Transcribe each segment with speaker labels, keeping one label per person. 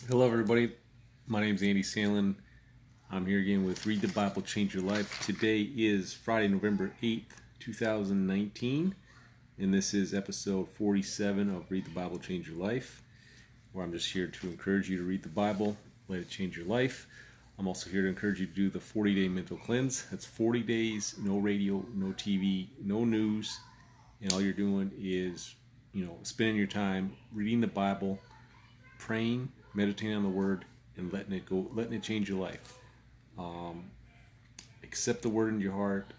Speaker 1: Hello, everybody. My name is Andy Sandlin. I'm here again with Read the Bible, Change Your Life. Today is Friday, November 8th, 2019, and this is episode 47 of Read the Bible, Change Your Life, where I'm just here to encourage you to read the Bible, let it change your life. I'm also here to encourage you to do the 40-day mental cleanse. That's 40 days, no radio, no TV, no news, and all you're doing is, spending your time reading the Bible, praying, meditating on the Word, and letting it change your life. Accept the Word in your heart.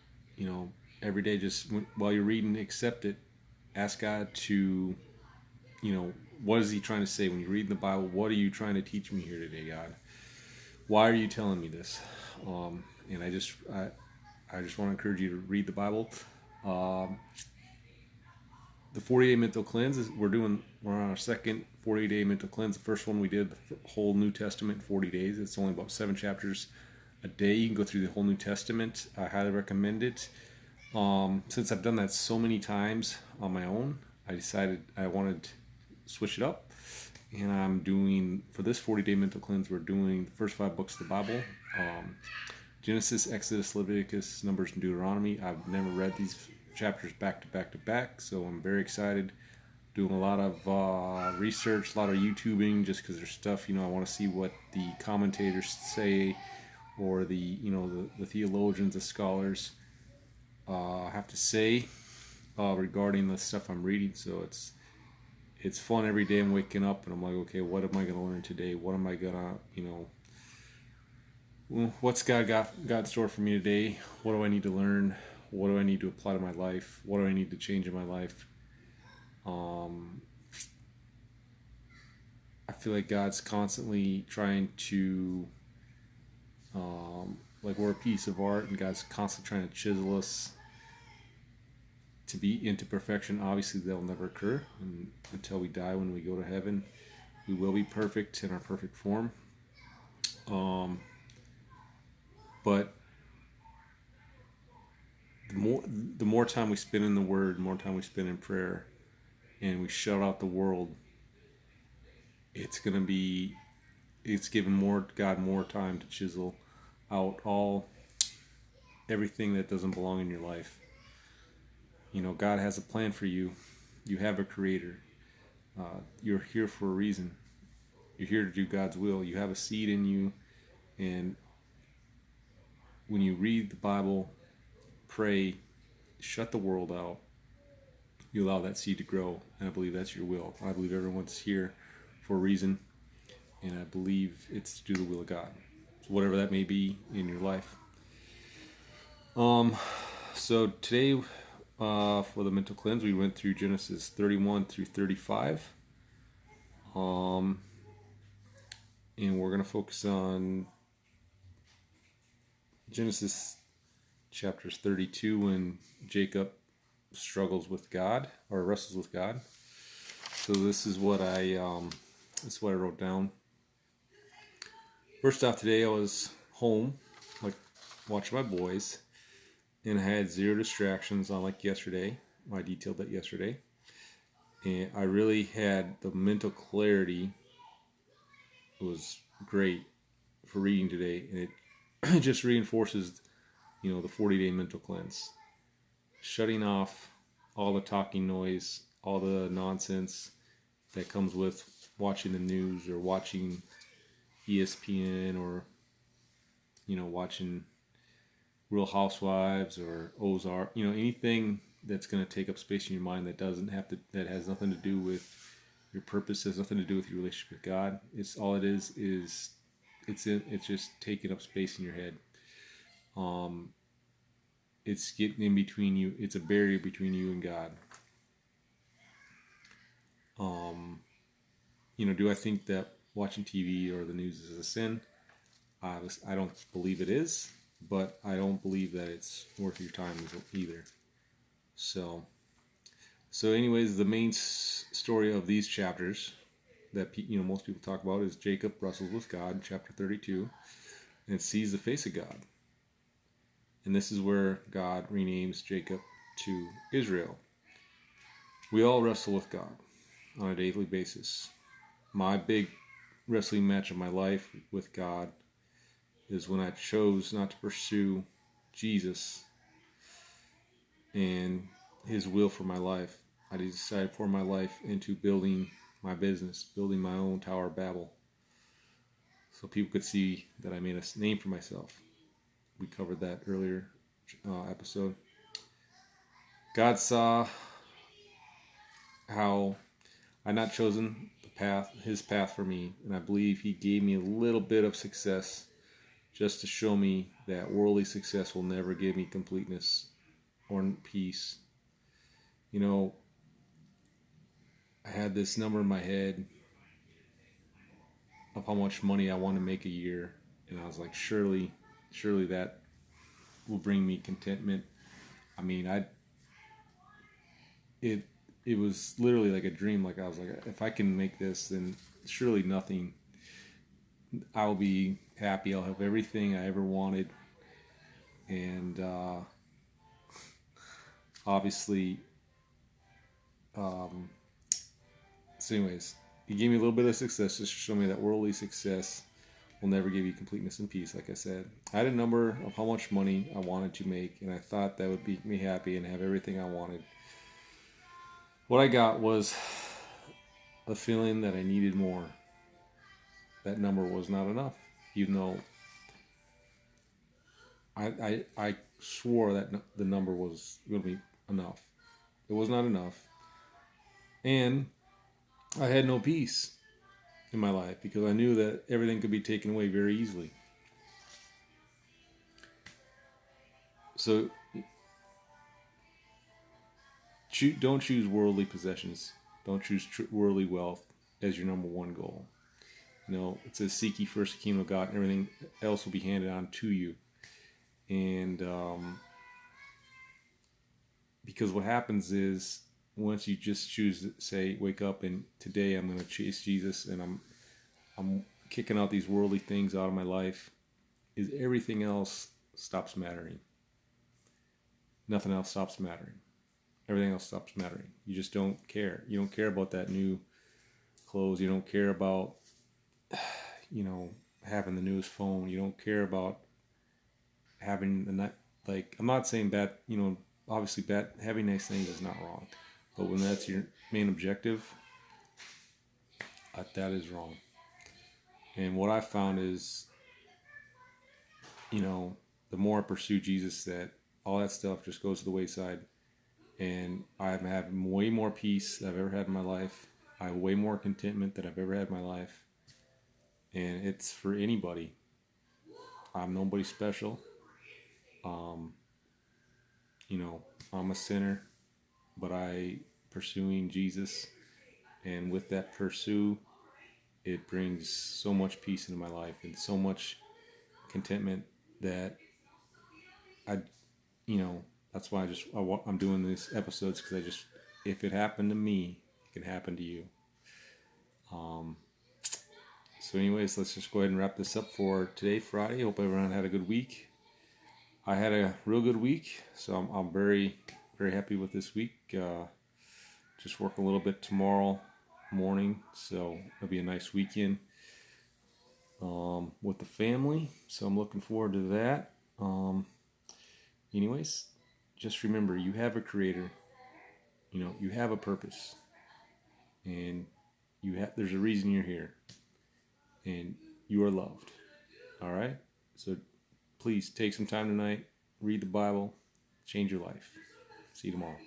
Speaker 1: Every day, just while you're reading, accept it. Ask God to, what is He trying to say when you read the Bible? What are you trying to teach me here today, God? Why are you telling me this? And I just want to encourage you to read the Bible. The 40-day mental cleanse is we're on our second 40-day mental cleanse. The first one we did the whole New Testament in 40 days. It's only about 7 chapters a day. You can go through the whole New Testament. I highly recommend it. Since I've done that so many times on my own, I decided I wanted to switch it up. And I'm doing, for this 40-day mental cleanse, we're doing the first 5 books of the Bible. Genesis, Exodus, Leviticus, Numbers, and Deuteronomy. I've never read these chapters back to back to back, so I'm very excited. Doing a lot of research, a lot of YouTubing, just because there's stuff, I want to see what the commentators say, or the theologians, the scholars have to say regarding the stuff I'm reading. So it's fun every day. I'm waking up and I'm like, okay, what am I going to learn today? What am I gonna, what's God got in store for me today? What do I need to learn? What do I need to apply to my life? What do I need to change in my life? I feel like God's constantly trying to, like we're a piece of art, and God's constantly trying to chisel us to be into perfection. Obviously, that'll never occur until we die. When we go to heaven, we will be perfect in our perfect form. But the more time we spend in the Word, the more time we spend in prayer, and we shut out the world, it's giving God more time to chisel out everything that doesn't belong in your life. God has a plan for you. You have a Creator. You're here for a reason. You're here to do God's will. You have a seed in you, and when you read the Bible, pray, shut the world out, you allow that seed to grow, and I believe that's your will. I believe everyone's here for a reason, and I believe it's to do the will of God, so whatever that may be in your life. So today, for the mental cleanse, we went through Genesis 31 through 35, and we're going to focus on Genesis chapters 32 when Jacob struggles with God, or wrestles with God. So this is what I wrote down. First off, today I was home, like watching my boys, and I had 0 distractions, unlike yesterday. I detailed that yesterday, and I really had the mental clarity. It was great for reading today, and it just reinforces, the 40-day mental cleanse. Shutting off all the talking noise, all the nonsense that comes with watching the news or watching ESPN, or watching Real Housewives or Ozark. Anything that's going to take up space in your mind that has nothing to do with your purpose, has nothing to do with your relationship with God. It's all it is it's just taking up space in your head. It's getting in between you. It's a barrier between you and God. Do I think that watching TV or the news is a sin? I don't believe it is, but I don't believe that it's worth your time either. So anyways, the main story of these chapters that most people talk about is Jacob wrestles with God, chapter 32, and sees the face of God. And this is where God renames Jacob to Israel. We all wrestle with God on a daily basis. My big wrestling match of my life with God is when I chose not to pursue Jesus and His will for my life. I decided to pour my life into building my business, building my own Tower of Babel, so people could see that I made a name for myself. We covered that earlier episode. God saw how I not chosen the path, His path for me, and I believe He gave me a little bit of success just to show me that worldly success will never give me completeness or peace. You know, I had this number in my head of how much money I want to make a year, and I was like, surely that will bring me contentment. I mean, it was literally like a dream. Like, I was like, if I can make this, then surely nothing. I'll be happy. I'll have everything I ever wanted, and obviously, so anyways, He gave me a little bit of success just to show me that worldly success will never give you completeness and peace. Like I said, I had a number of how much money I wanted to make, and I thought that would make me happy and have everything I wanted. What I got was a feeling that I needed more. That number was not enough, even though I swore that the number was going to be enough. It was not enough. And I had no peace in my life because I knew that everything could be taken away very easily. So don't choose worldly possessions. Don't choose worldly wealth as your number one goal. You know, it says, seek ye first the kingdom of God, and everything else will be handed on to you. And because what happens is, once you just choose to say, wake up and today I'm going to chase Jesus, and I'm kicking out these worldly things out of my life, is everything else stops mattering. Nothing else stops mattering. Everything else stops mattering. You just don't care. You don't care about that new clothes. You don't care about, having the newest phone. You don't care about having I'm not saying bad, obviously having nice things is not wrong. But when that's your main objective, that is wrong. And what I found is, the more I pursue Jesus, that all that stuff just goes to the wayside. And I'm having way more peace than I've ever had in my life. I have way more contentment than I've ever had in my life. And it's for anybody. I'm nobody special. I'm a sinner, but I pursuing Jesus, and with that pursuit, it brings so much peace into my life and so much contentment that that's why I'm doing these episodes, because if it happened to me, it can happen to you. So anyways, let's just go ahead and wrap this up for today, Friday. Hope everyone had a good week. I had a real good week, so I'm very, very happy with this week. Just work a little bit tomorrow morning, so it'll be a nice weekend with the family. So I'm looking forward to that. Anyways, just remember, you have a creator. You have a purpose, and there's a reason you're here, and you are loved. All right? So please take some time tonight, read the Bible, change your life. See you tomorrow.